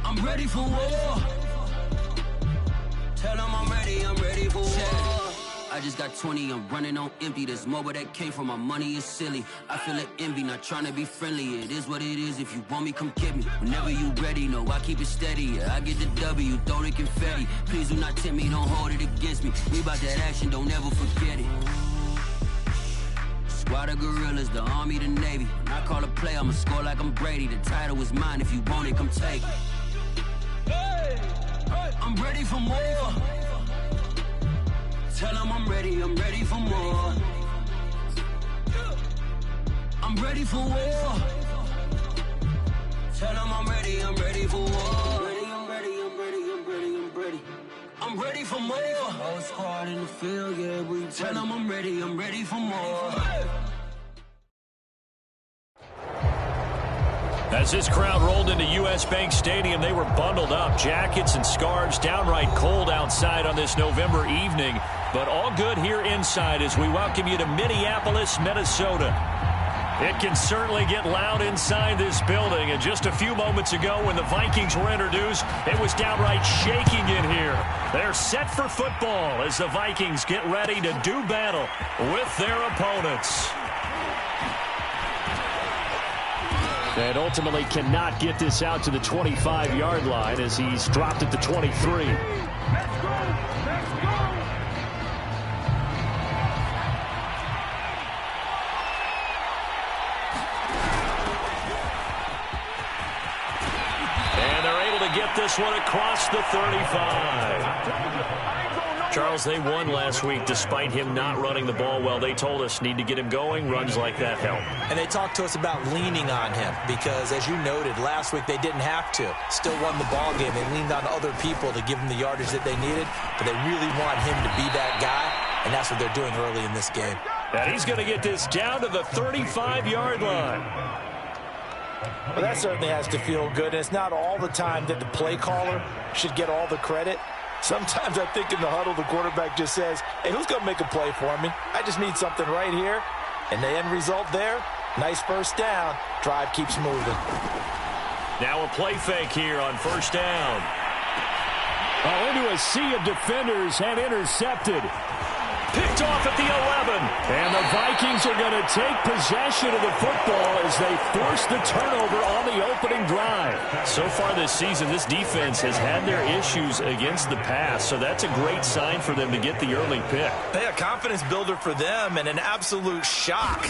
I'm ready for war. Tell them I'm ready for war. I just got 20, I'm running on empty. There's more where that came from, my money is silly. I feel it envy, not trying to be friendly. It is what it is, if you want me, come get me. Whenever you ready, no, I keep it steady. Yeah, I get the W, throw the confetti. Please do not tempt me, don't hold it against me. We about that action, don't ever forget it. Squad of gorillas, the army, the navy. When I call a play, I'ma score like I'm Brady. The title is mine, if you want it, come take it. I'm ready for more. Tell them I'm ready for more. I'm ready for war. Tell them I'm ready for war. I'm ready for more. Whole squad in the field, yeah, we tell them I'm ready for more. As this crowd rolled into U.S. Bank Stadium, they were bundled up, jackets and scarves, downright cold outside on this November evening. But all good here inside as we welcome you to Minneapolis, Minnesota. It can certainly get loud inside this building. And just a few moments ago when the Vikings were introduced, it was downright shaking in here. They're set for football as the Vikings get ready to do battle with their opponents. And ultimately cannot get this out to the 25-yard line as he's dropped at the 23. And they're able to get this one across the 35. Charles, they won last week despite him not running the ball well. They told us need to get him going. Runs like that help. And they talked to us about leaning on him because, as you noted, last week they didn't have to. Still won the ball game. They leaned on other people to give them the yardage that they needed, but they really want him to be that guy, and that's what they're doing early in this game. And he's going to get this down to the 35-yard line. Well, that certainly has to feel good. And it's not all the time that the play caller should get all the credit. Sometimes I think in the huddle, the quarterback just says, hey, who's going to make a play for me? I just need something right here. And the end result there, nice first down. Drive keeps moving. Now a play fake here on first down. Into a sea of defenders and intercepted. Picked off at the 11. And the Vikings are going to take possession of the football as they force the turnover on the opening drive. So far this season, this defense has had their issues against the pass, so that's a great sign for them to get the early pick. A confidence builder for them and an absolute shock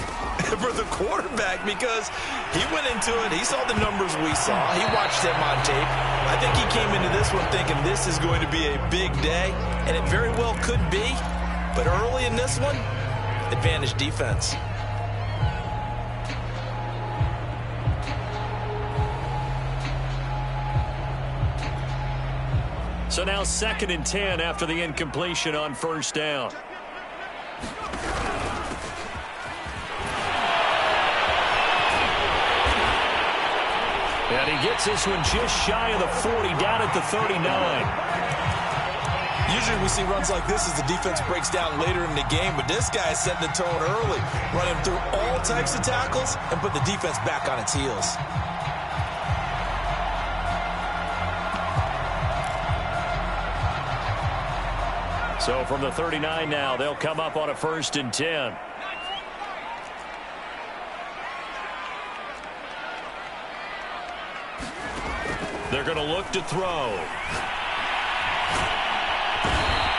for the quarterback because he went into it. He saw the numbers we saw. He watched them on tape. I think he came into this one thinking this is going to be a big day, and it very well could be. But early in this one, advantage defense. So now 2nd and 10 after the incompletion on first down. And he gets this one just shy of the 40, down at the 39. Usually we see runs like this as the defense breaks down later in the game, but this guy is setting the tone early, running through all types of tackles and put the defense back on its heels. So from the 39 now, they'll come up on a 1st and 10. They're going to look to throw.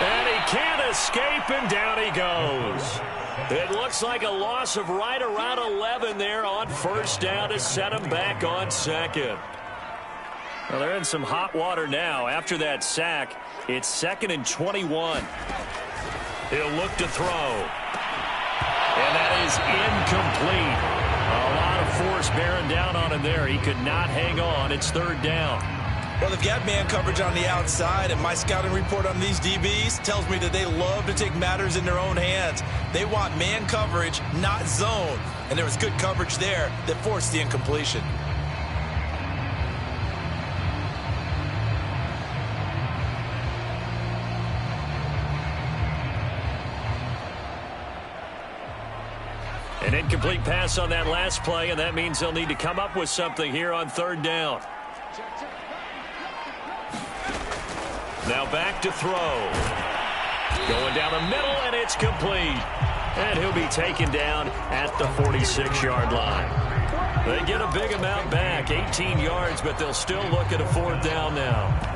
And he can't escape, and down he goes. It looks like a loss of right around 11 there on first down to set him back on 2nd. Well, they're in some hot water now. After that sack, it's 2nd and 21. He'll look to throw. And that is incomplete. A lot of force bearing down on him there. He could not hang on. It's 3rd down. Well, they've got man coverage on the outside, and my scouting report on these DBs tells me that they love to take matters in their own hands. They want man coverage, not zone. And there was good coverage there that forced the incompletion. An incomplete pass on that last play, and that means they'll need to come up with something here on 3rd down. Now back to throw. Going down the middle, and it's complete. And he'll be taken down at the 46-yard line. They get a big amount back, 18 yards, but they'll still look at a 4th down now.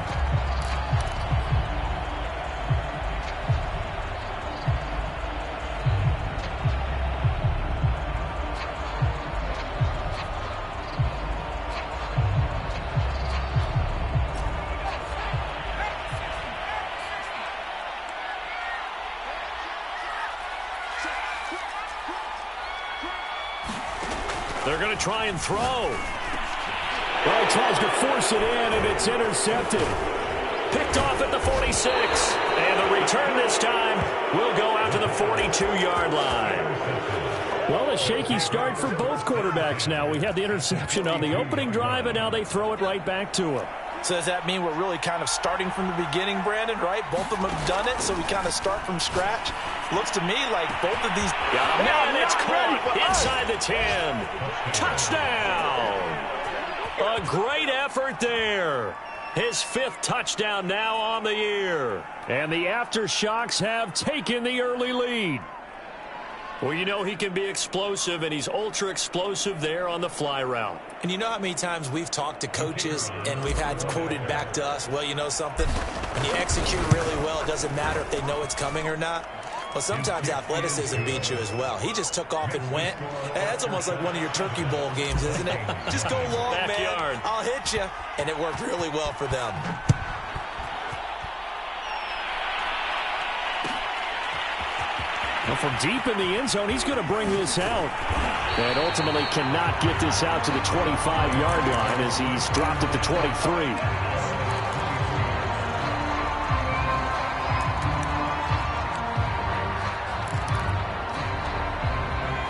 They're going to try and throw. Well, he tries to force it in, and it's intercepted. Picked off at the 46. And the return this time will go out to the 42-yard line. Well, a shaky start for both quarterbacks now. We had the interception on the opening drive, and now they throw it right back to him. So does that mean we're really kind of starting from the beginning, Brandon, right? Both of them have done it, so we kind of start from scratch. Looks to me like both of these... And it's caught inside the 10. Touchdown! A great effort there. His 5th touchdown now on the year. And the Aftershocks have taken the early lead. Well, you know he can be explosive, and he's ultra-explosive there on the fly route. And you know how many times we've talked to coaches and we've had quoted back to us, well, you know something? When you execute really well, it doesn't matter if they know it's coming or not. Well, sometimes athleticism beats you as well. He just took off and went. That's almost like one of your Turkey Bowl games, isn't it? Just go long, Backyard. man. I'll hit you. And it worked really well for them. Well, from deep in the end zone, he's going to bring this out. And ultimately cannot get this out to the 25-yard line as he's dropped at the 23.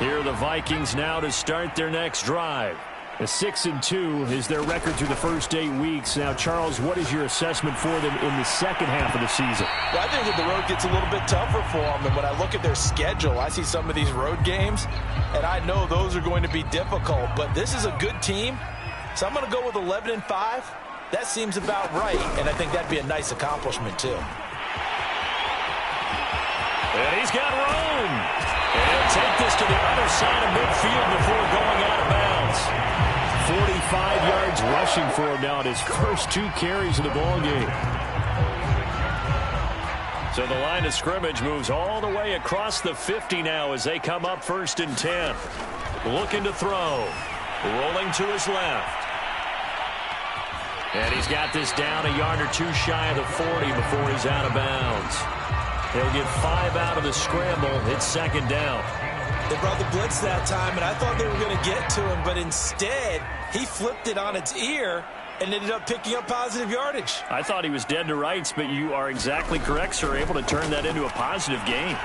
Here are the Vikings now to start their next drive. A 6-2 is their record through the first 8 weeks. Now, Charles, what is your assessment for them in the second half of the season? Well, I think that the road gets a little bit tougher for them. And when I look at their schedule, I see some of these road games, and I know those are going to be difficult. But this is a good team, so I'm going to go with 11-5. That seems about right, and I think that'd be a nice accomplishment, too. And he's got room. And he'll take this to the other side of midfield before going out of bounds. 45 yards rushing for him now in his first 2 carries of the ball game. So the line of scrimmage moves all the way across the 50 now as they come up 1st and 10. Looking to throw. Rolling to his left. And he's got this down a yard or 2 shy of the 40 before he's out of bounds. He'll get 5 out of the scramble. It's 2nd down. They brought the blitz that time, and I thought they were going to get to him, but instead, he flipped it on its ear and ended up picking up positive yardage. I thought he was dead to rights, but you are exactly correct, sir. Able to turn that into a positive gain.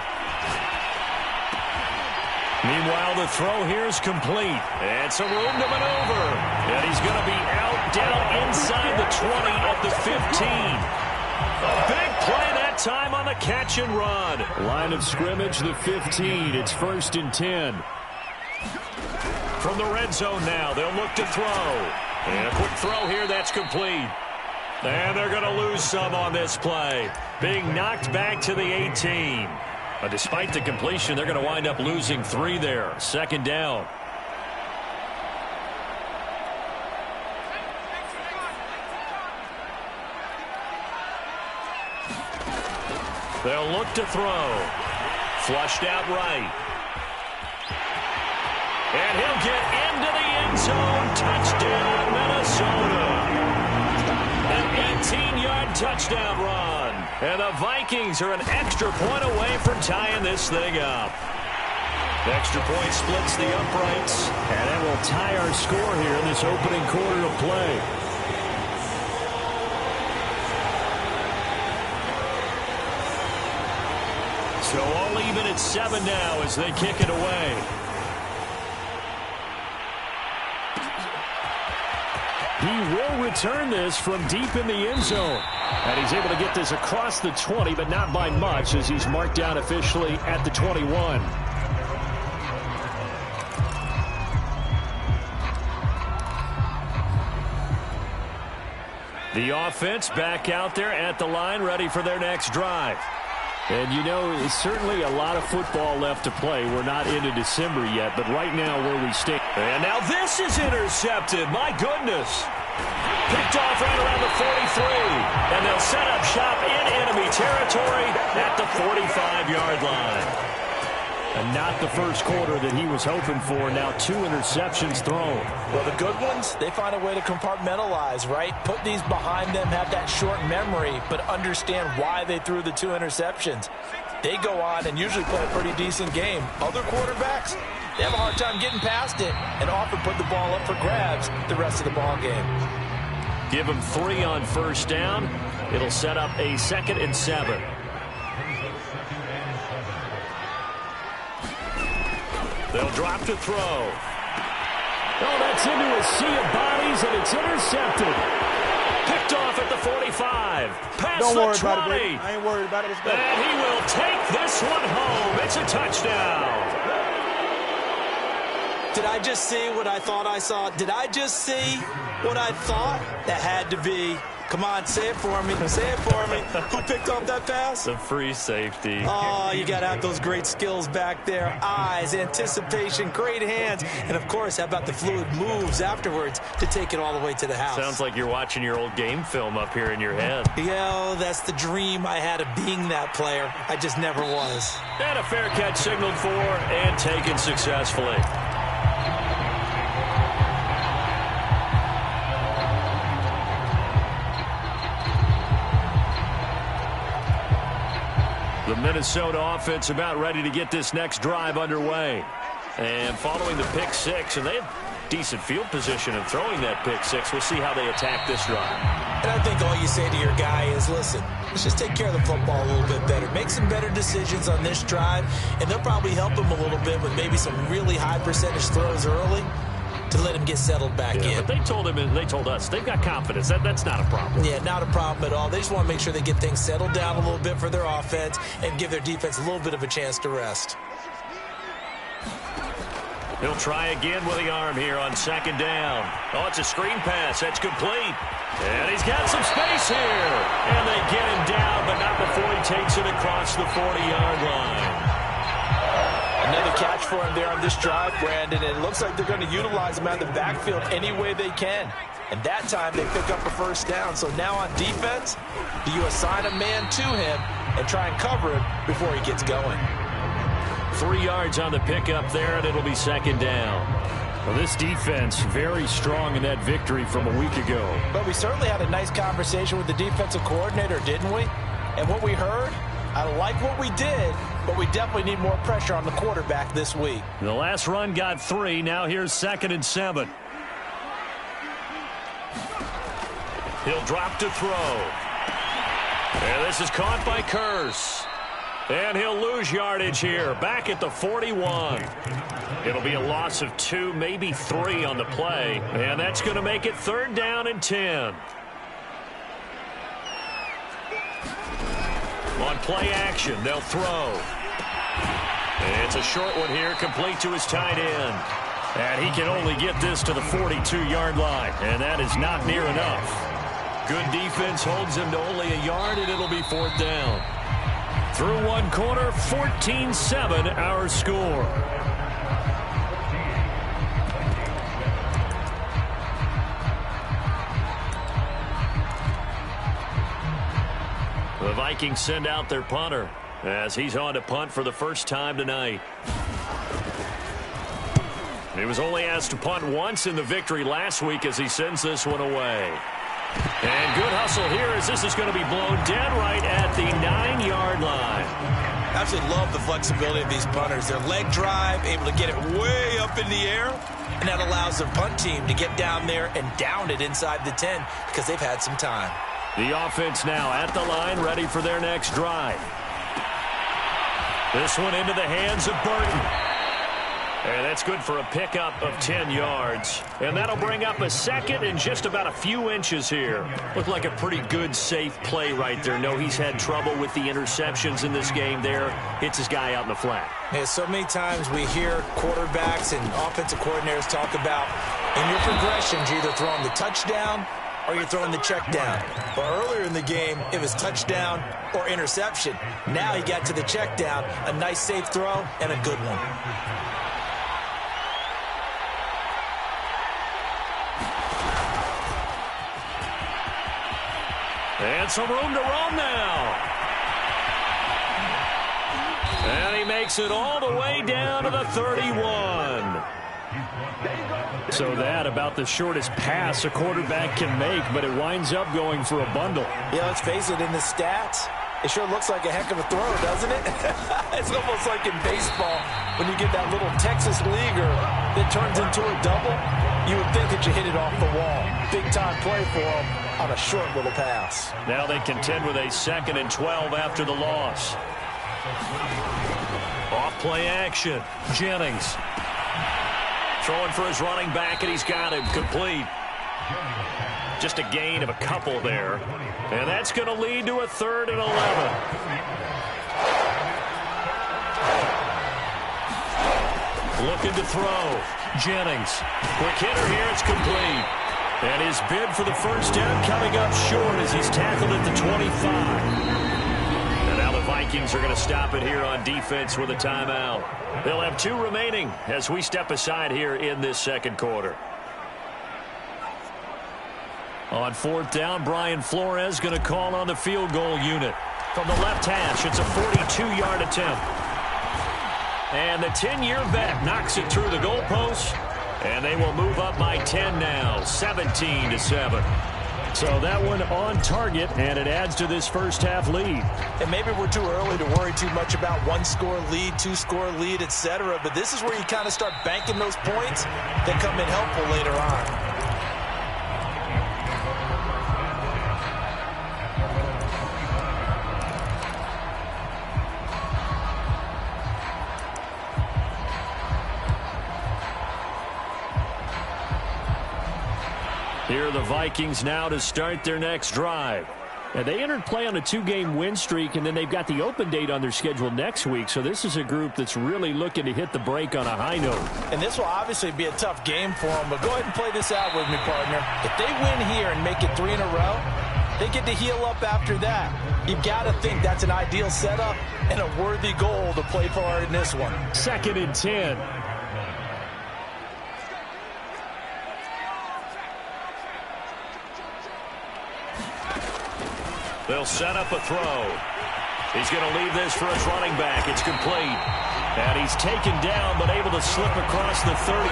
Meanwhile, the throw here is complete. And some room to maneuver. And he's going to be out, down inside the 20 at the 15. A big play that time on the catch and run. Line of scrimmage, the 15. It's 1st and 10. From the red zone now, they'll look to throw. And a quick throw here, that's complete. And they're going to lose some on this play. Being knocked back to the 18. But despite the completion, they're going to wind up losing 3 there. 2nd down. They'll look to throw. Flushed out right. And he'll get into the end zone. Touchdown, Minnesota. An 18-yard touchdown run. And the Vikings are an extra point away from tying this thing up. The extra point splits the uprights. And it will tie our score here in this opening quarter of play. So all even at 7 now as they kick it away. He will return this from deep in the end zone. And he's able to get this across the 20, but not by much as he's marked down officially at the 21. The offense back out there at the line, ready for their next drive. And, you know, it's certainly a lot of football left to play. We're not into December yet, but right now where we stand. And now this is intercepted. My goodness. Picked off right around the 43. And they'll set up shop in enemy territory at the 45-yard line. And not the first quarter that he was hoping for. Now 2 interceptions thrown. Well, the good ones, they find a way to compartmentalize, right? Put these behind them, have that short memory, but understand why they threw the 2 interceptions. They go on and usually play a pretty decent game. Other quarterbacks, they have a hard time getting past it and often put the ball up for grabs the rest of the ball game. Give them 3 on first down. It'll set up a 2nd and 7. They'll drop to throw. Oh, that's into a sea of bodies, and it's intercepted. Picked off at the 45. Past Don't the worry 20. about it, baby. I ain't worried about it. Let's go. And he will take this one home. It's a touchdown. Did I just see what I thought I saw? Did I just see what I thought? That had to be. Come on, say it for me. Say it for me. Who picked off that pass? The free safety. Oh, you got to have those great skills back there. Eyes, anticipation, great hands. And, of course, how about the fluid moves afterwards to take it all the way to the house? Sounds like you're watching your old game film up here in your head. Yeah, that's the dream I had of being that player. I just never was. And a fair catch signaled for and taken successfully. The Minnesota offense about ready to get this next drive underway. And following the pick 6, and they have decent field position in throwing that pick 6. We'll see how they attack this drive. And I think all you say to your guy is, listen, let's just take care of the football a little bit better. Make some better decisions on this drive, and they'll probably help him a little bit with maybe some really high percentage throws early to let him get settled back in. But they told him, and they told us, they've got confidence. That's not a problem. Yeah, not a problem at all. They just want to make sure they get things settled down a little bit for their offense and give their defense a little bit of a chance to rest. He'll try again with the arm here on 2nd down. Oh, it's a screen pass. That's complete. And he's got some space here. And they get him down, but not before he takes it across the 40-yard line. Another catch for him there on this drive, Brandon, and it looks like they're going to utilize him out of the backfield any way they can. And that time they pick up a first down. So now on defense, do you assign a man to him and try and cover him before he gets going? 3 yards on the pickup there, and it'll be 2nd down. Well, this defense very strong in that victory from a week ago. But we certainly had a nice conversation with the defensive coordinator, didn't we? And what we heard, I like what we did, but we definitely need more pressure on the quarterback this week. The last run got 3. Now here's 2nd and 7. He'll drop to throw. And this is caught by Curse. And he'll lose yardage here, back at the 41. It'll be a loss of 2, maybe 3 on the play. And that's going to make it 3rd down and 10. On play action, they'll throw. It's a short one here, complete to his tight end. And he can only get this to the 42-yard line, and that is not near enough. Good defense holds him to only a yard, and it'll be 4th down. Through 1 quarter, 14-7 our score. The Vikings send out their punter as he's on to punt for the first time tonight. He was only asked to punt once in the victory last week as he sends this one away. And good hustle here as this is going to be blown dead right at the 9-yard line. Absolutely love the flexibility of these punters. Their leg drive, able to get it way up in the air, and that allows their punt team to get down there and down it inside the 10 because they've had some time. The offense now at the line, ready for their next drive. This one into the hands of Burton. And that's good for a pickup of 10 yards. And that'll bring up a 2nd and just about a few inches here. Looked like a pretty good, safe play right there. No, he's had trouble with the interceptions in this game there. Hits his guy out in the flat. Yeah, so many times we hear quarterbacks and offensive coordinators talk about in your progressions, you're either throwing the touchdown or you're throwing the check down. But earlier in the game, it was touchdown or interception. Now he got to the check down, a nice safe throw, and a good one. And some room to roam now. And he makes it all the way down to the 31. So that about the shortest pass a quarterback can make, but it winds up going for a bundle. Yeah, let's face it, in the stats, it sure looks like a heck of a throw, doesn't it? It's almost like in baseball when you get that little Texas leaguer that turns into a double. You would think that you hit it off the wall. Big-time play for him on a short little pass. Now they contend with a 2nd and 12 after the loss. Off play action. Jennings throwing for his running back, and he's got him complete. Just a gain of a couple there. And that's going to lead to a 3rd and 11. Looking to throw. Jennings. Quick hitter here. It's complete. And his bid for the first down coming up short as he's tackled at the 25. And now the Vikings are going to stop it here on defense with a timeout. They'll have 2 remaining as we step aside here in this second quarter. On 4th down, Brian Flores going to call on the field goal unit. From the left hash, it's a 42-yard attempt. And the 10-year vet knocks it through the goalpost. And they will move up by 10 now, 17-7. So that one on target, and it adds to this first half lead. And maybe we're too early to worry too much about 1-score lead, 2-score lead, etc. But this is where you kind of start banking those points that come in helpful later on. Here are the Vikings now to start their next drive. And they entered play on a 2-game win streak, and then they've got the open date on their schedule next week. So this is a group that's really looking to hit the break on a high note. And this will obviously be a tough game for them, but go ahead and play this out with me, partner. If they win here and make it 3 in a row, they get to heal up after that. You've got to think that's an ideal setup and a worthy goal to play for in this one. 2nd and 10. They'll set up a throw. He's going to leave this for his running back. It's complete. And he's taken down, but able to slip across the 35.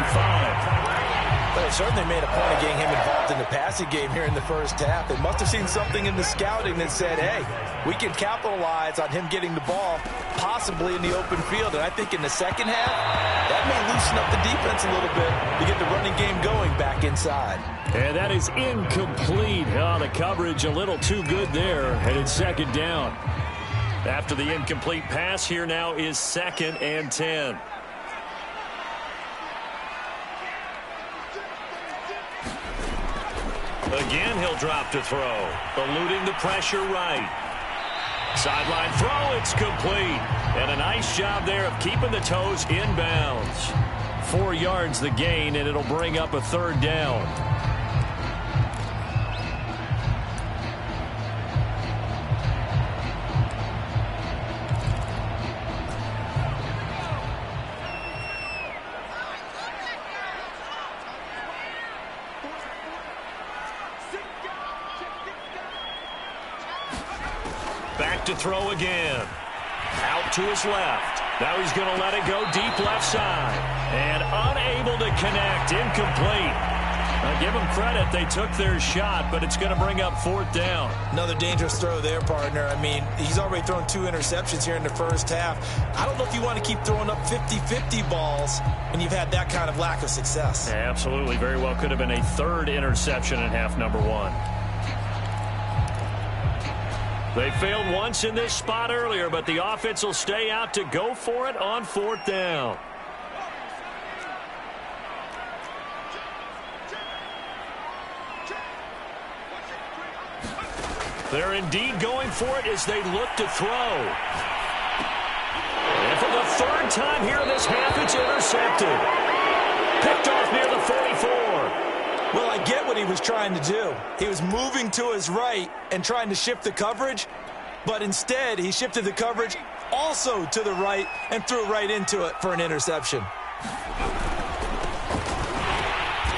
Well, they certainly made a point of getting him involved in the passing game here in the first half. They must have seen something in the scouting that said, hey, we can capitalize on him getting the ball, possibly in the open field. And I think in the second half, that may loosen up the defense a little bit to get the running game going back inside. And that is incomplete. Oh, the coverage a little too good there, and it's 2nd down. After the incomplete pass, here now is 2nd and 10. Again, he'll drop to throw. Eluding the pressure right. Sideline throw, it's complete. And a nice job there of keeping the toes inbounds. 4 yards the gain, and it'll bring up a 3rd down. Back to throw again. Out to his left. Now he's going to let it go deep left side. And unable to connect. Incomplete. Now give them credit. They took their shot, but it's going to bring up 4th down. Another dangerous throw there, partner. I mean, he's already thrown 2 interceptions here in the first half. I don't know if you want to keep throwing up 50-50 balls when you've had that kind of lack of success. Absolutely. Very well could have been a 3rd interception in half number 1. They failed once in this spot earlier, but the offense will stay out to go for it on 4th down. They're indeed going for it as they look to throw. And for the 3rd time here in this half, it's intercepted. Picked off near the 44. Well, I get what he was trying to do. He was moving to his right and trying to shift the coverage, but instead he shifted the coverage also to the right and threw right into it for an interception.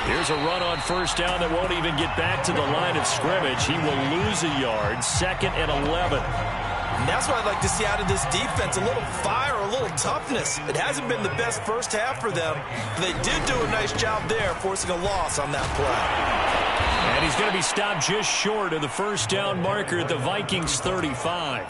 Here's a run on first down that won't even get back to the line of scrimmage. He will lose a yard, 2nd and 11. And that's what I'd like to see out of this defense, a little fire, a little toughness. It hasn't been the best first half for them. They did do a nice job there, forcing a loss on that play. And he's going to be stopped just short of the first down marker at the Vikings 35.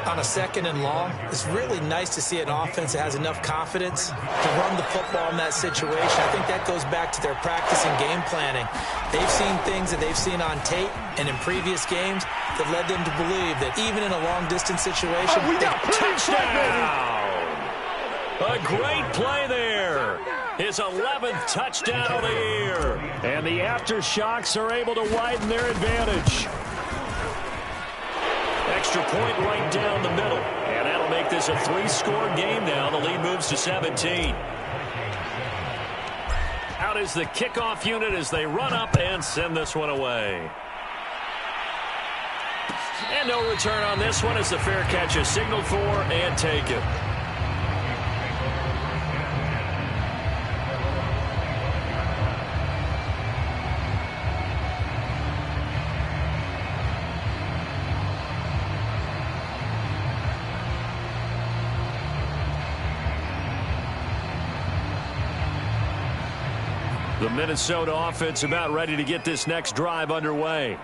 On a 2nd and long, it's really nice to see an offense that has enough confidence to run the football in that situation. I think that goes back to their practice and game planning. They've seen things that they've seen on tape and in previous games that led them to believe that even in a long-distance situation, touchdown! A great play there. His 11th touchdown of the year. And the aftershocks are able to widen their advantage. Extra point right down the middle. And that'll make this a 3-score game now. The lead moves to 17. Out is the kickoff unit as they run up and send this one away. And no return on this one as the fair catch is signaled for and taken. The Minnesota offense about ready to get this next drive underway.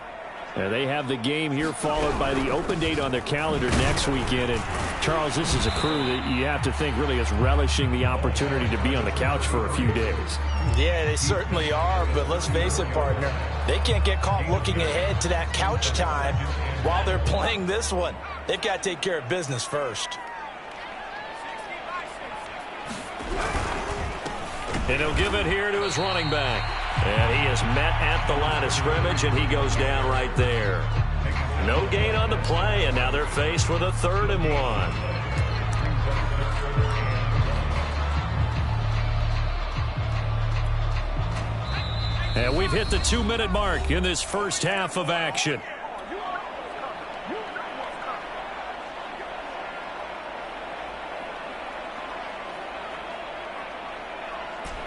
And they have the game here followed by the open date on their calendar next weekend. And, Charles, this is a crew that you have to think really is relishing the opportunity to be on the couch for a few days. Yeah, they certainly are, but let's face it, partner. They can't get caught looking ahead to that couch time while they're playing this one. They've got to take care of business first. And he'll give it here to his running back. And he is met at the line of scrimmage, and he goes down right there. No gain on the play, and now they're faced with a 3rd and 1. And we've hit the 2-minute mark in this first half of action.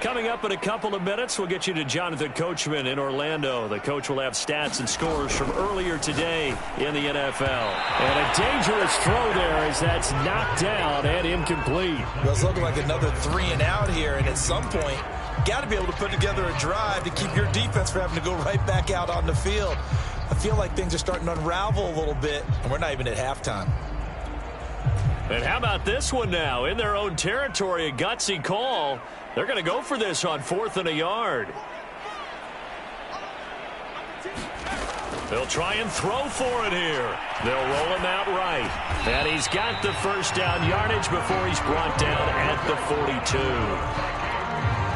Coming up in a couple of minutes, we'll get you to Jonathan Coachman in Orlando. The coach will have stats and scores from earlier today in the NFL. And a dangerous throw there as that's knocked down and incomplete. Well, it's looking like another 3 and out here, and at some point, got to be able to put together a drive to keep your defense from having to go right back out on the field. I feel like things are starting to unravel a little bit, and we're not even at halftime. And how about this one now? In their own territory, a gutsy call. They're going to go for this on 4th and a yard. They'll try and throw for it here. They'll roll him out right. And he's got the first down yardage before he's brought down at the 42.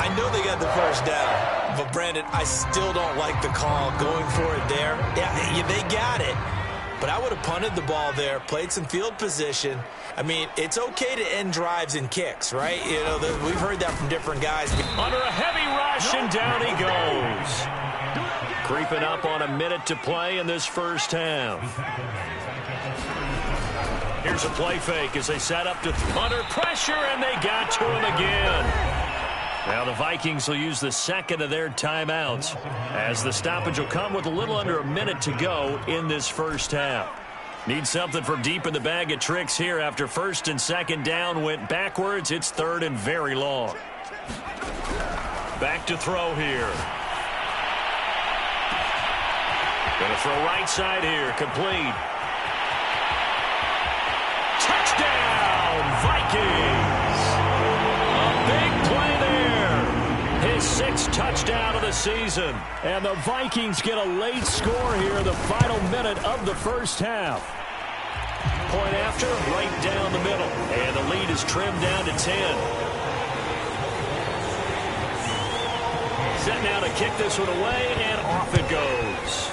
I know they got the first down, but Brandon, I still don't like the call going for it there. Yeah, they got it. But I would have punted the ball there, played some field position. I mean, it's okay to end drives and kicks, right? You know, we've heard that from different guys. Under a heavy rush, and down he goes. Creeping up on a minute to play in this first half. Here's a play fake as they set up to under pressure, and they got to him again. Now the Vikings will use the 2nd of their timeouts as the stoppage will come with a little under a minute to go in this first half. Need something from deep in the bag of tricks here after 1st and 2nd down went backwards. It's 3rd and very long. Back to throw here. Going to throw right side here. Complete. Touchdown, Vikings. A big play there. His 6th touchdown of the season. And the Vikings get a late score here in the final minute of the first half. Point after, right down the middle. And the lead is trimmed down to 10. Set now to kick this one away, and off it goes.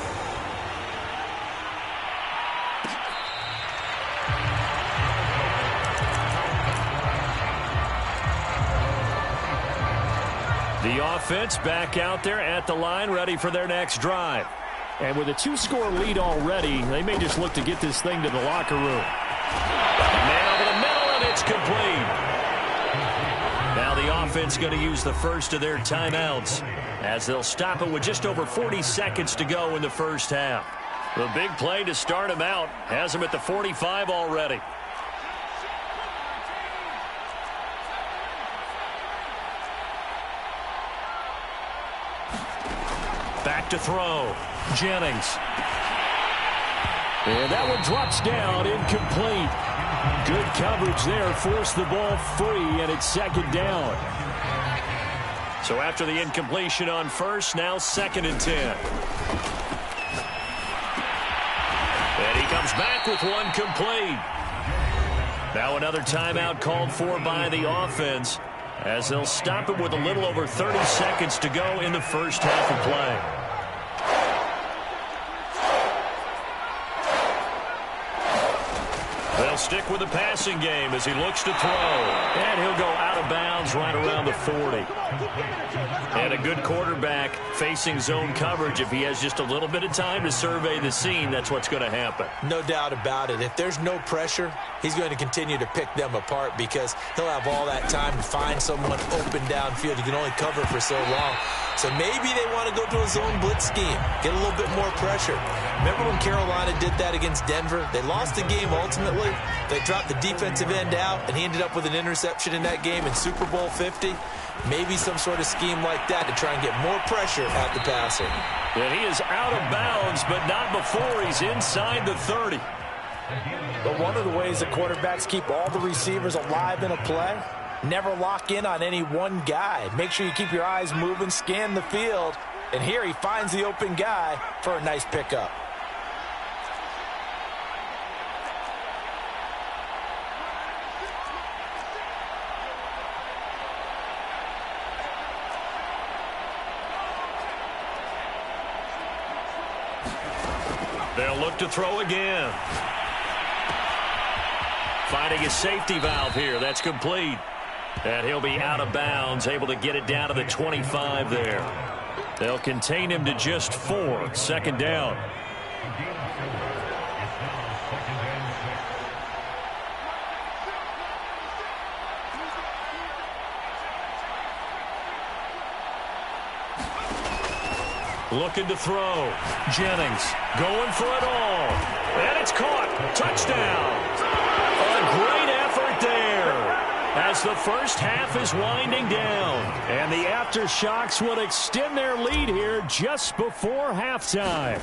The offense back out there at the line, ready for their next drive. And with a 2-score lead already, they may just look to get this thing to the locker room. Man over the middle, and it's complete. Now the offense going to use the first of their timeouts as they'll stop it with just over 40 seconds to go in the first half. The big play to start him out has him at the 45 already. Back to throw. Jennings. And that one drops down, incomplete. Good coverage there, forced the ball free, and it's second down. So after the incompletion on first, now 2nd and 10. And he comes back with one complete. Now another timeout called for by the offense as they'll stop it with a little over 30 seconds to go in the first half of play. They'll stick with the passing game as he looks to throw. And he'll go out of bounds right around the 40. And a good quarterback facing zone coverage. If he has just a little bit of time to survey the scene, that's what's going to happen. No doubt about it. If there's no pressure, he's going to continue to pick them apart because he'll have all that time to find someone open downfield. He can only cover for so long. So maybe they want to go to a zone blitz scheme, get a little bit more pressure. Remember when Carolina did that against Denver? They lost the game ultimately. They dropped the defensive end out, and he ended up with an interception in that game in Super Bowl 50. Maybe some sort of scheme like that to try and get more pressure at the passer. And he is out of bounds, but not before he's inside the 30. But one of the ways the quarterbacks keep all the receivers alive in a play, never lock in on any one guy. Make sure you keep your eyes moving, scan the field. And here he finds the open guy for a nice pickup. They'll look to throw again. Finding his safety valve here. That's complete. And he'll be out of bounds, able to get it down to the 25 there. They'll contain him to just 4. Second down. Looking to throw. Jennings going for it all. And it's caught. Touchdown. A great effort there as the first half is winding down. And the aftershocks will extend their lead here just before halftime.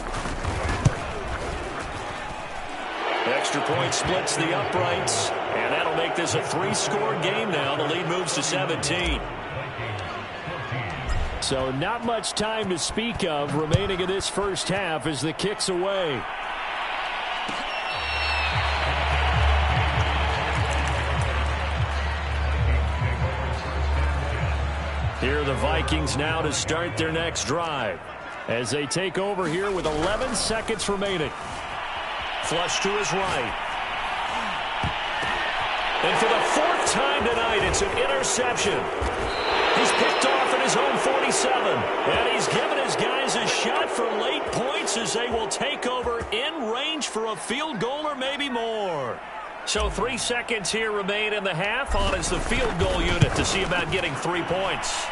Extra point splits the uprights. And that'll make this a 3-score game now. The lead moves to 17. So not much time to speak of remaining in this first half as the kick's away. Here are the Vikings now to start their next drive as they take over here with 11 seconds remaining. Flush to his right. And for the 4th time tonight, it's an interception. He's picked off at his own 47. And he's given his guys a shot for late points as they will take over in range for a field goal or maybe more. So 3 seconds here remain in the half. On is the field goal unit to see about getting 3 points.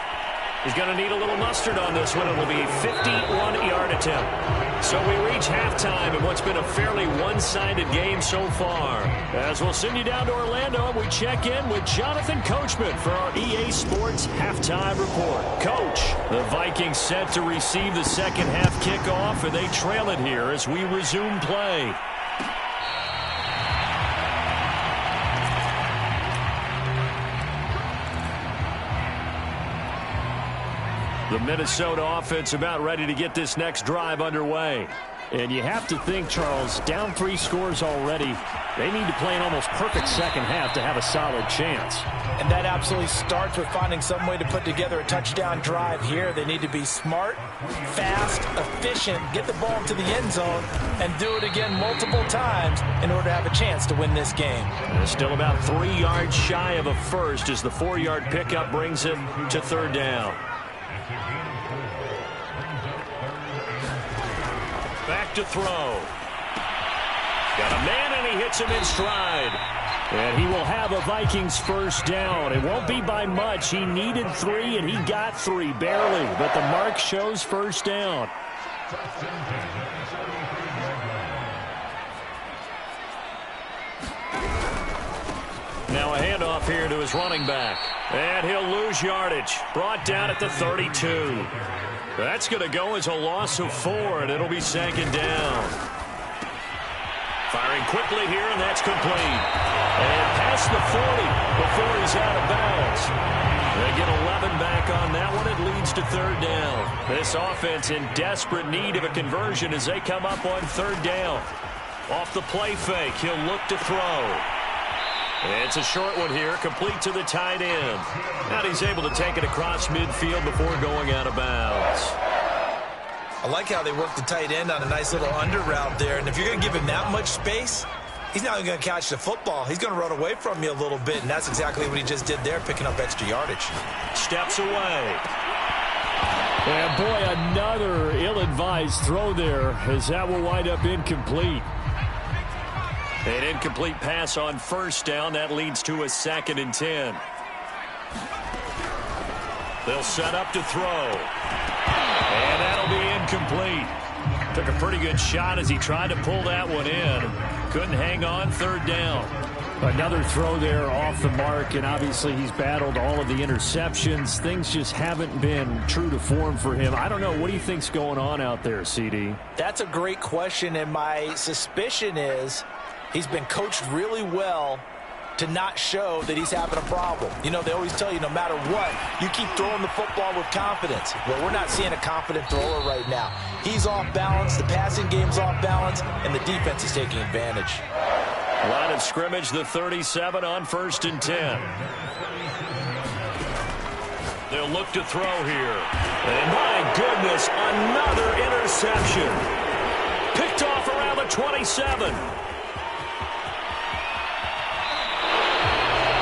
He's going to need a little mustard on this one. It will be a 51-yard attempt. So we reach halftime in what's been a fairly one-sided game so far. As we'll send you down to Orlando, we check in with Jonathan Coachman for our EA Sports Halftime Report. Coach, the Vikings set to receive the second half kickoff, and they trail it here as we resume play. The Minnesota offense about ready to get this next drive underway. And you have to think, Charles, down 3 scores already. They need to play an almost perfect second half to have a solid chance. And that absolutely starts with finding some way to put together a touchdown drive here. They need to be smart, fast, efficient, get the ball to the end zone, and do it again multiple times in order to have a chance to win this game. And still about 3 yards shy of a first as the 4-yard pickup brings him to 3rd down. to throw. Got a man, and he hits him in stride. And he will have a Vikings first down. It won't be by much. He needed 3, and he got 3, barely. But the mark shows first down. Now a handoff here to his running back. And he'll lose yardage. Brought down at the 32. That's going to go as a loss of 4, and it'll be second down. Firing quickly here, and that's complete. And past the 40 before he's out of bounds. They get 11 back on that one. It leads to third down. This offense in desperate need of a conversion as they come up on third down. Off the play fake, he'll look to throw. It's a short one here, complete to the tight end. And he's able to take it across midfield before going out of bounds. I like how they work the tight end on a nice little under route there. And if you're going to give him that much space, he's not even going to catch the football. He's going to run away from you a little bit, and that's exactly what he just did there, picking up extra yardage. Steps away. And boy, another ill-advised throw there, as that will wind up incomplete. An incomplete pass on first down. That leads to a 2nd and 10. They'll set up to throw. And that'll be incomplete. Took a pretty good shot as he tried to pull that one in. Couldn't hang on, third down. Another throw there off the mark, and obviously he's battled all of the interceptions. Things just haven't been true to form for him. I don't know. What do you think's going on out there, CD? That's a great question, and my suspicion is he's been coached really well to not show that he's having a problem. You know, they always tell you no matter what, you keep throwing the football with confidence. Well, we're not seeing a confident thrower right now. He's off balance, the passing game's off balance, and the defense is taking advantage. Line of scrimmage, the 37 on 1st and 10. They'll look to throw here. And my goodness, another interception. Picked off around the 27.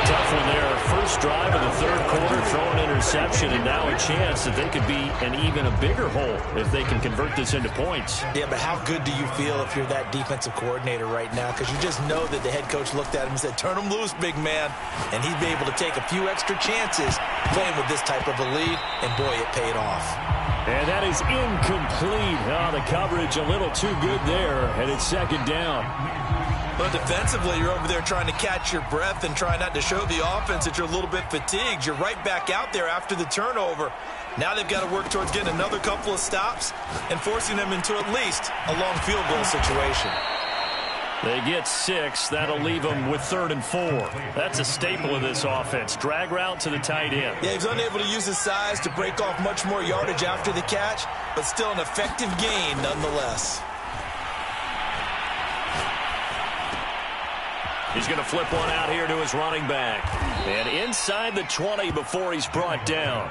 Tough one there. First drive of the third quarter, throw an interception, and now a chance that they could be in even a bigger hole if they can convert this into points. Yeah, but how good do you feel if you're that defensive coordinator right now? Because you just know that the head coach looked at him and said, turn him loose, big man. And he'd be able to take a few extra chances playing with this type of a lead, and boy, it paid off. And that is incomplete. Oh, the coverage a little too good there, and it's second down. But defensively, you're over there trying to catch your breath and try not to show the offense that you're a little bit fatigued. You're right back out there after the turnover. Now they've got to work towards getting another couple of stops and forcing them into at least a long field goal situation. They get 6. That'll leave them with 3rd and 4. That's a staple of this offense. Drag route to the tight end. Yeah, he's unable to use his size to break off much more yardage after the catch, but still an effective gain nonetheless. He's going to flip one out here to his running back. And inside the 20 before he's brought down.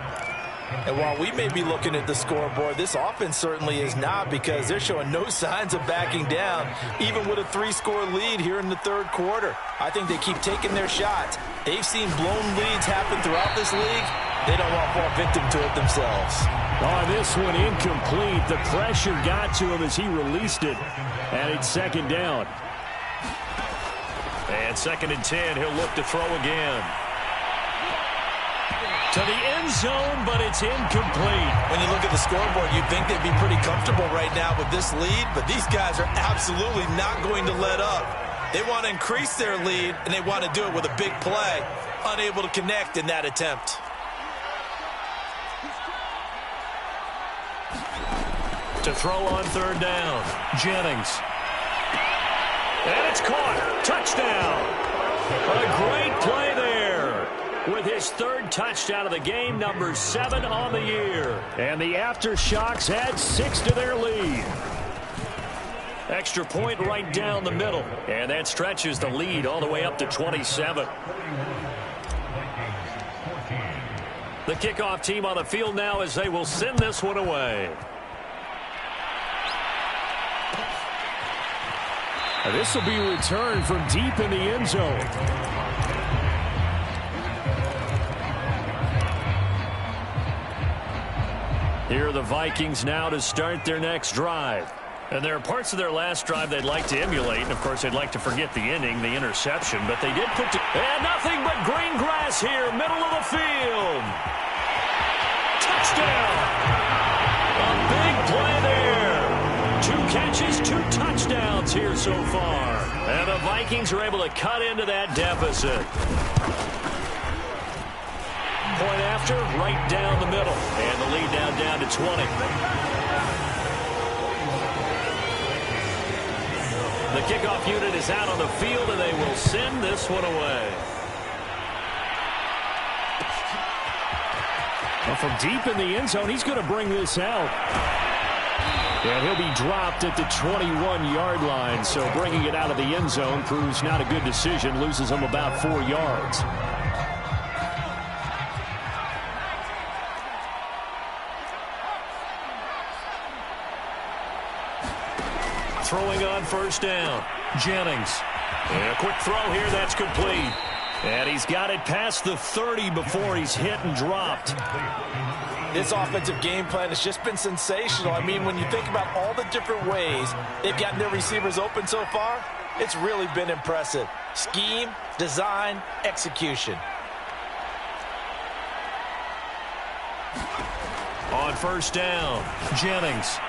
And while we may be looking at the scoreboard, this offense certainly is not, because they're showing no signs of backing down, even with a 3-score lead here in the third quarter. I think they keep taking their shots. They've seen blown leads happen throughout this league. They don't want to fall victim to it themselves. Oh, this one incomplete. The pressure got to him as he released it. And it's second down. And 2nd and 10, he'll look to throw again. To the end zone, but it's incomplete. When you look at the scoreboard, you'd think they'd be pretty comfortable right now with this lead, but these guys are absolutely not going to let up. They want to increase their lead, and they want to do it with a big play. Unable to connect in that attempt. To throw on third down, Jennings. And it's caught. Touchdown. A great play there with his 3rd touchdown of the game, number 7 on the year. And the Aftershocks add 6 to their lead. Extra point right down the middle. And that stretches the lead all the way up to 27. The kickoff team on the field now as they will send this one away. This will be returned from deep in the end zone. Here are the Vikings now to start their next drive. And there are parts of their last drive they'd like to emulate, and of course they'd like to forget the inning, the interception, but they did put and nothing but green grass here, middle of the field. Touchdown! A big play there. 2 catches, 2 touchdowns here so far. And the Vikings are able to cut into that deficit. Point after, right down the middle. And the lead now down to 20. The kickoff unit is out on the field, and they will send this one away. Well, from deep in the end zone, he's going to bring this out. And he'll be dropped at the 21-yard line, so bringing it out of the end zone proves not a good decision, loses him about 4 yards. Throwing on first down, Jennings. And a quick throw here, that's complete. And he's got it past the 30 before he's hit and dropped. This offensive game plan has just been sensational. I mean, when you think about all the different ways they've gotten their receivers open so far, it's really been impressive. Scheme, design, execution. On first down, Jennings.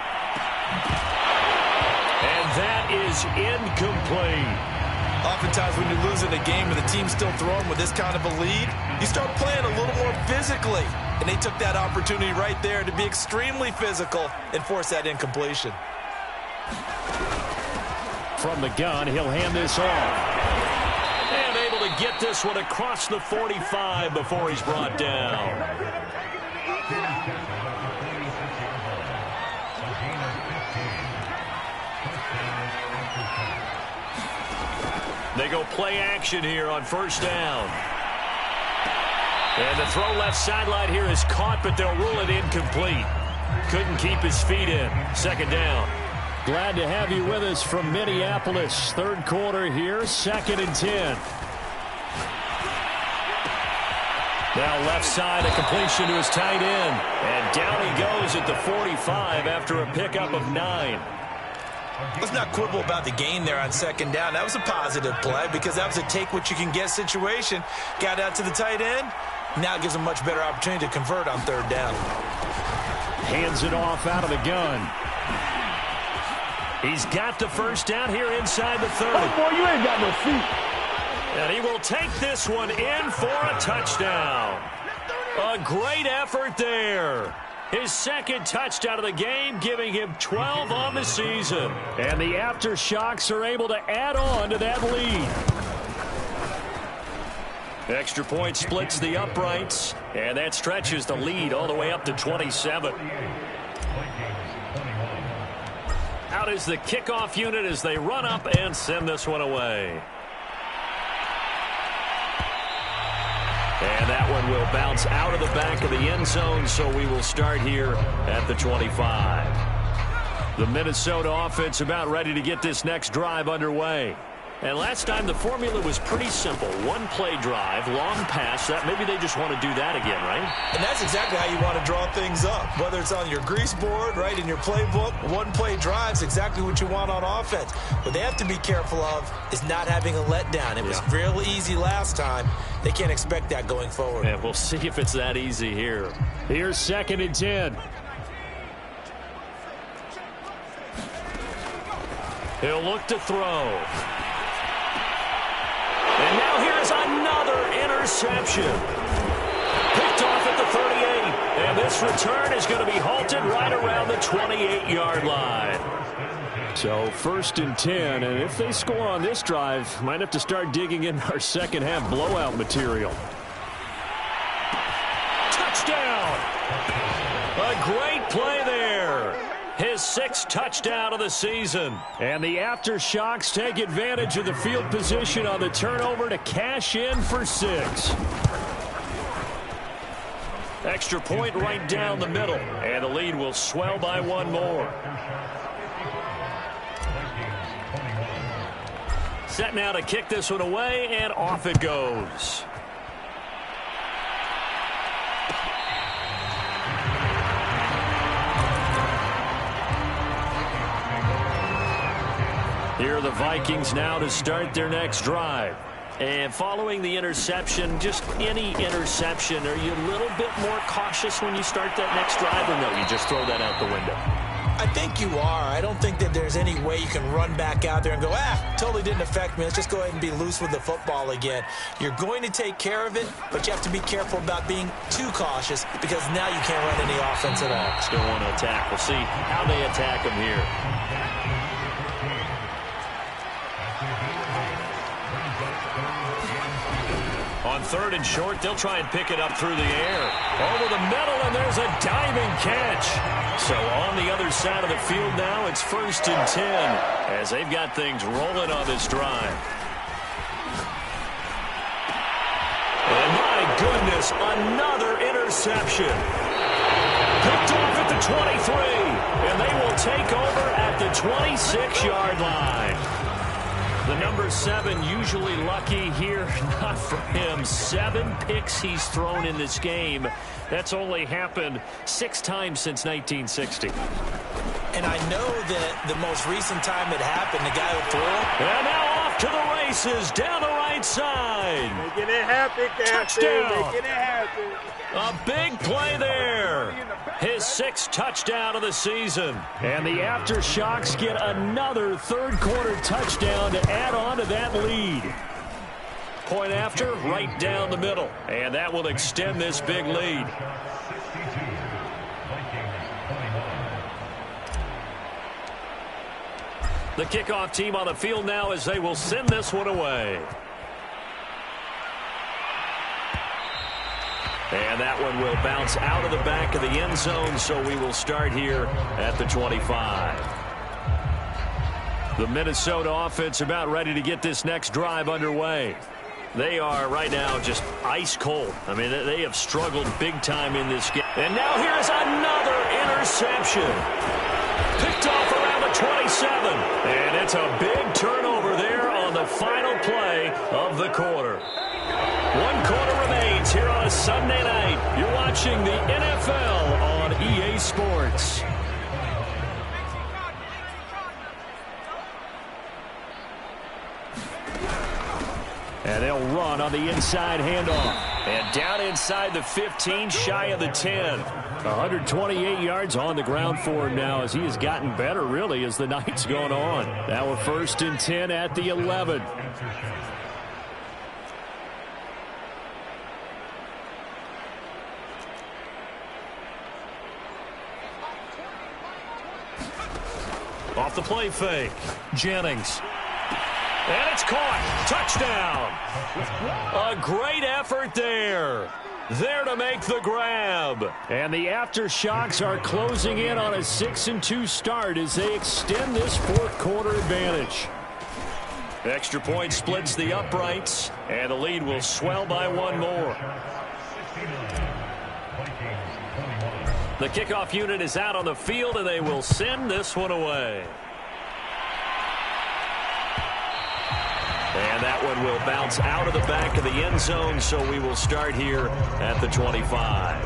And that is incomplete. Oftentimes when you're losing a game and the team's still throwing with this kind of a lead, you start playing a little more physically. And they took that opportunity right there to be extremely physical and force that incompletion. From the gun, he'll hand this off. And able to get this one across the 45 before he's brought down. They go play action here on first down. And the throw left sideline here is caught, but they'll rule it incomplete. Couldn't keep his feet in. Second down. Glad to have you with us from Minneapolis. Third quarter here, 2nd and 10. Now left side, a completion to his tight end. And down he goes at the 45 after a pickup of 9. Let's not quibble about the gain there on second down. That was a positive play because that was a take-what-you-can-get situation. Got out to the tight end. Now it gives him a much better opportunity to convert on third down. Hands it off out of the gun. He's got the first down here inside the 30. Oh, boy, you ain't got no feet. And he will take this one in for a touchdown. A great effort there. His second touchdown of the game, giving him 12 on the season. And the aftershocks are able to add on to that lead. Extra point splits the uprights, and that stretches the lead all the way up to 27. Out is the kickoff unit as they run up and send this one away. And that one will bounce out of the back of the end zone, so we will start here at the 25. The Minnesota offense about ready to get this next drive underway. And last time the formula was pretty simple. One play drive, long pass. That maybe they just want to do that again, right? And that's exactly how you want to draw things up. Whether it's on your grease board, right, in your playbook, one play drive is exactly what you want on offense. What they have to be careful of is not having a letdown. It was real easy last time. They can't expect that going forward. And we'll see if it's that easy here. Here's 2nd and 10. He'll look to throw. And now here's another interception. Picked off at the 38. And this return is going to be halted right around the 28-yard line. So 1st and 10, and if they score on this drive, might have to start digging in our second half blowout material. Touchdown! A great play there. His 6th touchdown of the season. And the aftershocks take advantage of the field position on the turnover to cash in for 6. Extra point right down the middle. And the lead will swell by 1 more. Set now to kick this one away, and off it goes. Here are the Vikings now to start their next drive. And following the interception, just any interception, are you a little bit more cautious when you start that next drive, or no, you just throw that out the window? I think you are. I don't think that there's any way you can run back out there and go, totally didn't affect me. Let's just go ahead and be loose with the football again. You're going to take care of it, but you have to be careful about being too cautious because now you can't run any offense at all. Still want to attack. We'll see how they attack them here. On 3rd and short, they'll try and pick it up through the air. Over the middle, and there's a diving catch. So on the other side of the field now, it's 1st and 10 as they've got things rolling on this drive. And my goodness, another interception. Picked off at the 23, and they will take over at the 26-yard line. The number 7 usually lucky here, not for him. 7 picks he's thrown in this game. That's only happened 6 times since 1960. And I know that the most recent time it happened, the guy who threw it. And now off to the races, down the right side. Making it happen, Captain. Touchdown. Making it happen. A big play there. His 6th touchdown of the season. And the Aftershocks get another third-quarter touchdown to add on to that lead. Point after, right down the middle. And that will extend this big lead. The kickoff team on the field now as they will send this one away. And that one will bounce out of the back of the end zone, so we will start here at the 25. The Minnesota offense about ready to get this next drive underway. They are right now just ice cold. I mean, they have struggled big time in this game. And now here's another interception. Picked off around the 27. And it's a big turnover there on the final play of the quarter. 1 quarter remains here on a Sunday night. You're watching the NFL on EA Sports. And they'll run on the inside handoff. And down inside the 15, shy of the 10. 128 yards on the ground for him now as he has gotten better, really, as the night's gone on. Now we're 1st and 10 at the 11. Off the play fake. Jennings. And it's caught. Touchdown. A great effort there. There to make the grab. And the Aftershocks are closing in on a 6-2 start as they extend this 4th quarter advantage. Extra point splits the uprights, and the lead will swell by 1 more. The kickoff unit is out on the field, and they will send this one away. And that one will bounce out of the back of the end zone, so we will start here at the 25.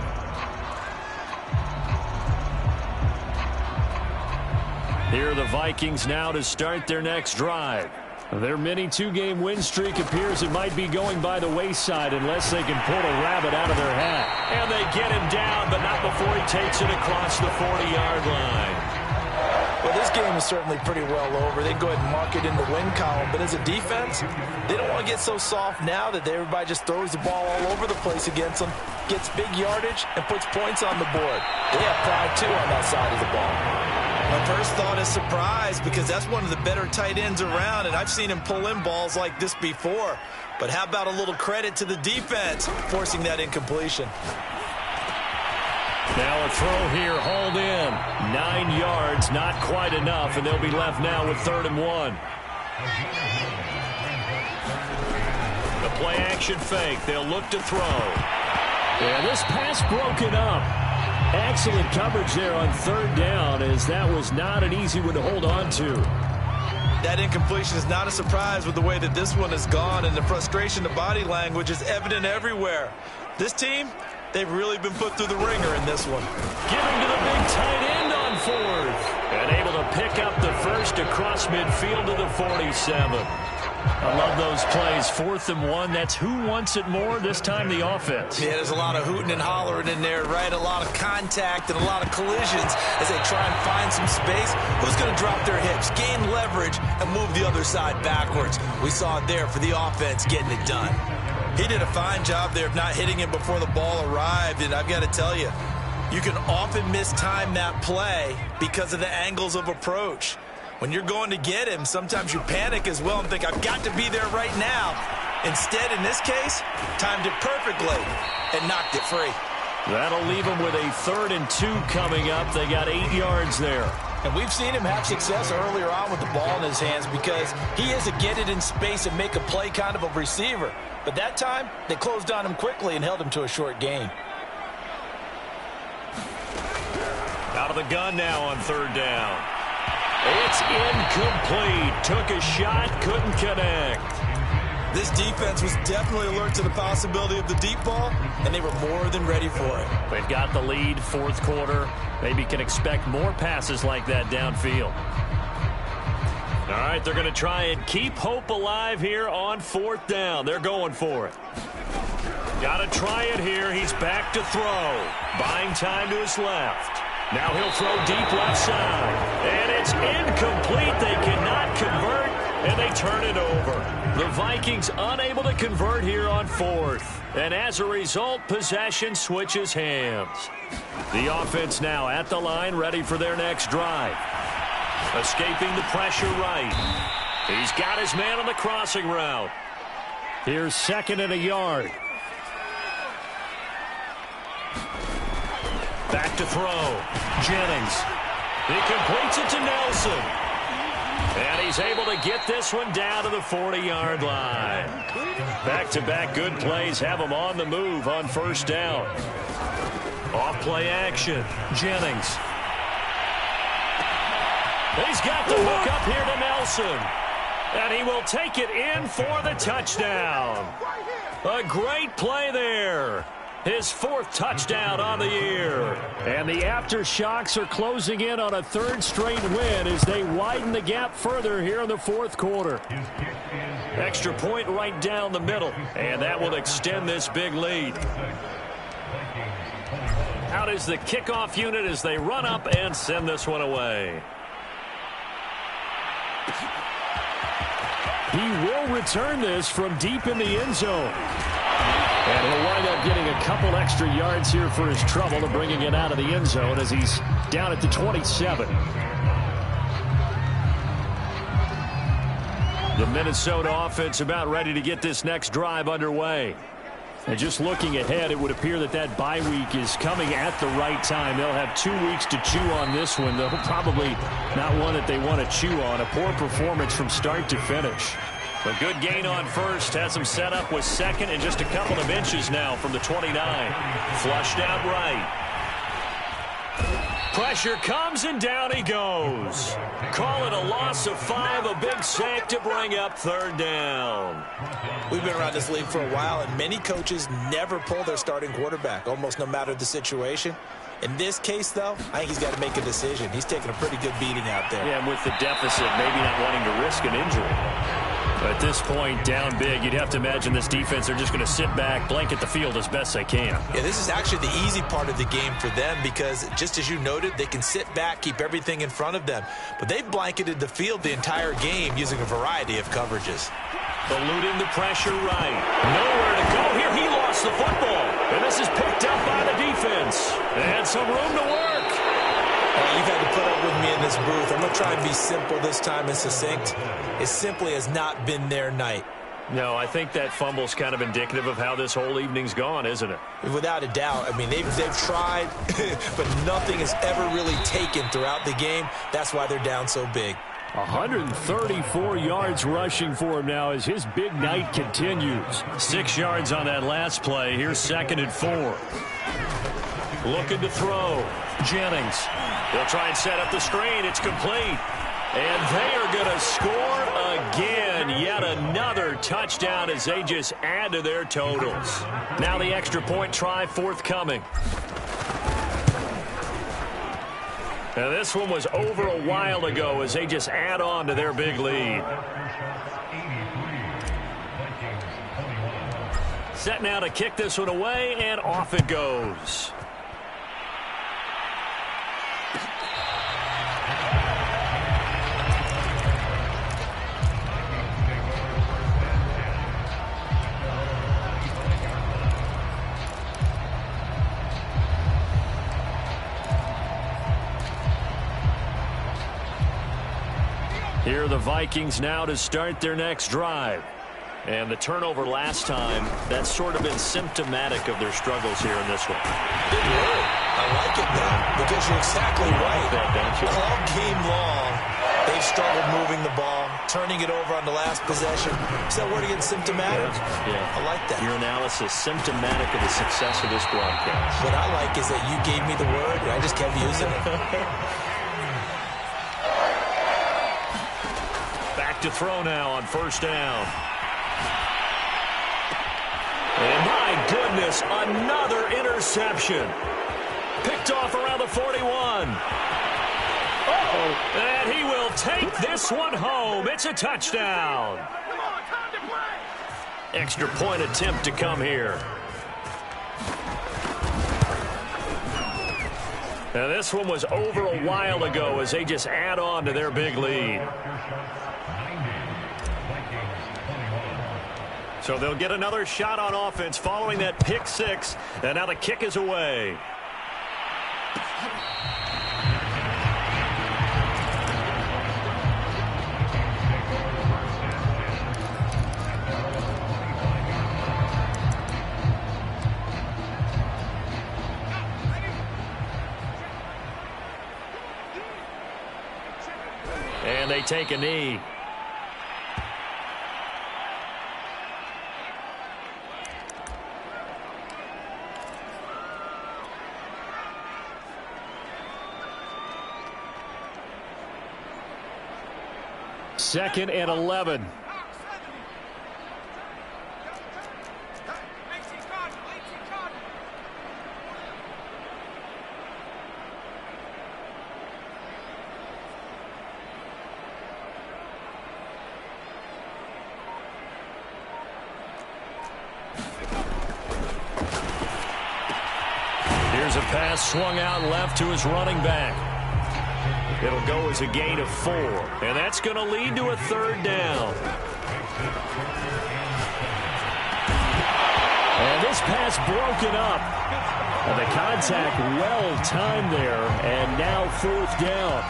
Here are the Vikings now to start their next drive. Their mini 2-game win streak appears it might be going by the wayside unless they can pull a rabbit out of their hat. And they get him down, but not before he takes it across the 40-yard line. Well, this game is certainly pretty well over. They can go ahead and mark it in the win column. But as a defense, they don't want to get so soft now that everybody just throws the ball all over the place against them, gets big yardage, and puts points on the board. They have pride, too, on that side of the ball. My first thought is surprise because that's one of the better tight ends around, and I've seen him pull in balls like this before. But how about a little credit to the defense forcing that incompletion? Now a throw here, hauled in. 9 yards, not quite enough, and they'll be left now with 3rd and 1. The play action fake. They'll look to throw. And this pass broken up. Excellent coverage there on 3rd down, as that was not an easy one to hold on to. That incompletion is not a surprise with the way that this one has gone, and the frustration, the body language is evident everywhere. This team, they've really been put through the ringer in this one. Giving to the big tight end on 4th. And able to pick up the first across midfield to the 47. I love those plays. 4th and 1. That's who wants it more, this time the offense. Yeah, there's a lot of hooting and hollering in there, right? A lot of contact and a lot of collisions as they try and find some space. Who's going to drop their hips, gain leverage, and move the other side backwards? We saw it there for the offense getting it done. He did a fine job there of not hitting him before the ball arrived, and I've got to tell you, you can often mistime that play because of the angles of approach. When you're going to get him, sometimes you panic as well and think, I've got to be there right now. Instead, in this case, timed it perfectly and knocked it free. That'll leave him with a 3rd and 2 coming up. They got 8 yards there. And we've seen him have success earlier on with the ball in his hands because he is a get it in space and make a play kind of a receiver. But that time, they closed on him quickly and held him to a short gain. Out of the gun now on 3rd down. It's incomplete. Took a shot, couldn't connect. This defense was definitely alert to the possibility of the deep ball, and they were more than ready for it. They've got the lead, 4th quarter. Maybe can expect more passes like that downfield. All right, they're going to try and keep hope alive here on 4th down. They're going for it. Got to try it here. He's back to throw. Buying time to his left. Now he'll throw deep left side. And it's incomplete. They cannot convert, and they turn it over. The Vikings unable to convert here on 4th. And as a result, possession switches hands. The offense now at the line, ready for their next drive. Escaping the pressure right. He's got his man on the crossing route. Here's 2nd and a yard. Back to throw. Jennings. He completes it to Nelson. And he's able to get this one down to the 40-yard line. Back-to-back good plays have him on the move on 1st down. Off-play action. Jennings. He's got the hook up here to Nelson. And he will take it in for the touchdown. A great play there. His 4th touchdown on the year. And the aftershocks are closing in on a 3rd straight win as they widen the gap further here in the 4th quarter. Extra point right down the middle. And that will extend this big lead. Out is the kickoff unit as they run up and send this one away. He will return this from deep in the end zone. And he'll wind up getting a couple extra yards here for his trouble to bringing it out of the end zone as he's down at the 27. The Minnesota offense about ready to get this next drive underway. And just looking ahead, it would appear that that bye week is coming at the right time. They'll have 2 weeks to chew on this one, though probably not one that they want to chew on. A poor performance from start to finish. A good gain on 1st has him set up with 2nd and just a couple of inches now from the 29. Flushed out right. Pressure comes and down he goes. Call it a loss of 5, a big sack to bring up 3rd down. We've been around this league for a while, and many coaches never pull their starting quarterback, almost no matter the situation. In this case, though, I think he's got to make a decision. He's taking a pretty good beating out there. Yeah, and with the deficit, maybe not wanting to risk an injury. At this point, down big, you'd have to imagine this defense, they're just going to sit back, blanket the field as best they can. Yeah, this is actually the easy part of the game for them because, just as you noted, they can sit back, keep everything in front of them. But they've blanketed the field the entire game using a variety of coverages. Eluding the pressure right. Nowhere to go here. He lost the football. And this is picked up by the defense. And some room to work. You've had to put up with me in this booth. I'm going to try and be simple this time and succinct. It simply has not been their night. No, I think that fumble's kind of indicative of how this whole evening's gone, isn't it? Without a doubt. I mean, they've tried, but nothing has ever really taken throughout the game. That's why they're down so big. 134 yards rushing for him now as his big night continues. 6 yards on that last play. Here's 2nd and 4. Looking to throw. Jennings. They'll try and set up the screen. It's complete. And they are going to score again. Yet another touchdown as they just add to their totals. Now the extra point try forthcoming. Now this one was over a while ago as they just add on to their big lead. Set now to kick this one away, and off it goes. Here are the Vikings now to start their next drive. And the turnover last time, that's sort of been symptomatic of their struggles here in this one. Big word. I like it, though, because you're exactly right. All game long, they've struggled moving the ball, turning it over on the last possession. Is that word again, symptomatic? Yeah. I like that. Your analysis, symptomatic of the success of this broadcast. What I like is that you gave me the word, and I just kept using it. Back to throw now on first down. And my goodness, another interception. Picked off around the 41. And he will take this one home. It's a touchdown. Extra point attempt to come here. Now this one was over a while ago as they just add on to their big lead. So they'll get another shot on offense following that pick six. And now the kick is away. And they take a knee. Second and 11. Here's a pass swung out left to his running back. It'll go as a gain of 4, and that's going to lead to a third down. And this pass broken up. And the contact well timed there, and now fourth down.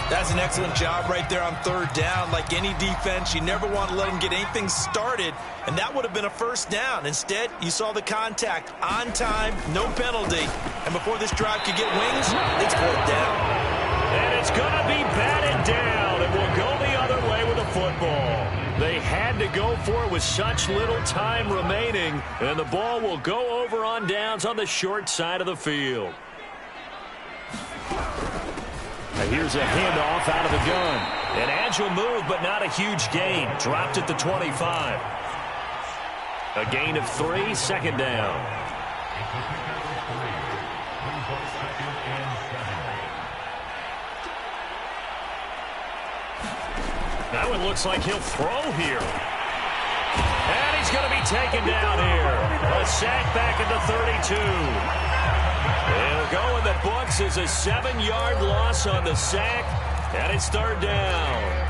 That's an excellent job right there on third down. Like any defense, you never want to let them get anything started, and that would have been a first down. Instead, you saw the contact on time, no penalty, and before this drive could get wings, it's fourth down. And it's going to be batted down. It will go the other way with the football. They had to go for it with such little time remaining, and the ball will go over on downs on the short side of the field. And here's a handoff out of the gun. An agile move, but not a huge gain. Dropped at the 25. A gain of 3, second down. That one looks like he'll throw here. And he's going to be taken down here. A sack back at the 32. It'll go in the books as a 7-yard loss on the sack, and it's third down.